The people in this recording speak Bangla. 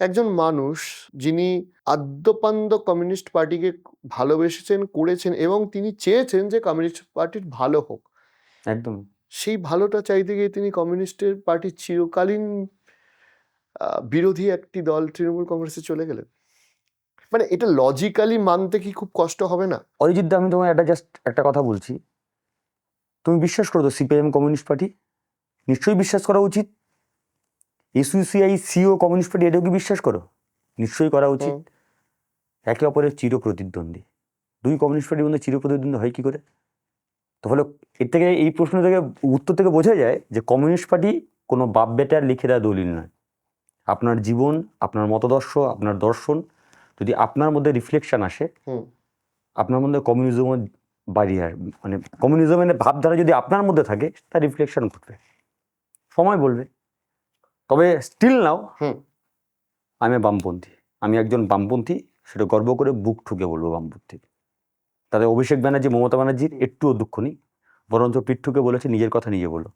একজন মানুষ যিনি আদ্যোপান্ত কমিউনিস্ট পার্টিকে ভালোবেসেছেন, করেছেন এবং তিনি চেয়েছেন যে কমিউনিস্ট পার্টির ভালো হোক। একদম সেই ভালোটা চাইতে গিয়ে তিনি কমিউনিস্টের পার্টির চিরকালীন বিরোধী একটি দল তৃণমূল কংগ্রেসে চলে গেলেন। মানে এটা লজিক্যালি মানতে কি খুব কষ্ট হবে না? অরিজিৎ দা, আমি তোমায় একটা কথা বলছি। তুমি বিশ্বাস করো তো সিপিআইএম কমিউনিস্ট পার্টি? নিশ্চয়ই বিশ্বাস করা উচিত। এসইউসিআই সিও কমিউনিস্ট পার্টি, এটাও কি বিশ্বাস করো? নিশ্চয়ই করা উচিত। একে অপরের চিরপ্রতিদ্বন্দ্বী দুই কমিউনিস্ট পার্টির মধ্যে চিরপ্রতিদ্বন্দ্বী হয় কি করে? তো ফলে এর থেকে, এই প্রশ্ন থেকে, উত্তর থেকে বোঝা যায় যে কমিউনিস্ট পার্টি কোনো বাপ বেটার লিখে দেওয়া দলিল নয়। আপনার জীবন, আপনার মতদর্শ, আপনার দর্শন যদি আপনার মধ্যে রিফ্লেকশন আসে, আপনার মধ্যে কমিউনিজমের বাড়িয়ে আসবে, মানে কমিউনিজমের ভাবধারা যদি আপনার মধ্যে থাকে, তার রিফ্লেকশন ঘটবে, সময় বলবে। তবে স্টিল নাও আমি বামপন্থী, আমি একজন বামপন্থী, সেটা গর্ব করে বুক ঠুকে বলবো বামপন্থী। তাদের অভিষেক ব্যানার্জি, মমতা ব্যানার্জির একটুও দুঃখ নেই, বরঞ্চ পিঠ ঠুকে বলেছে নিজের কথা নিজে বলো।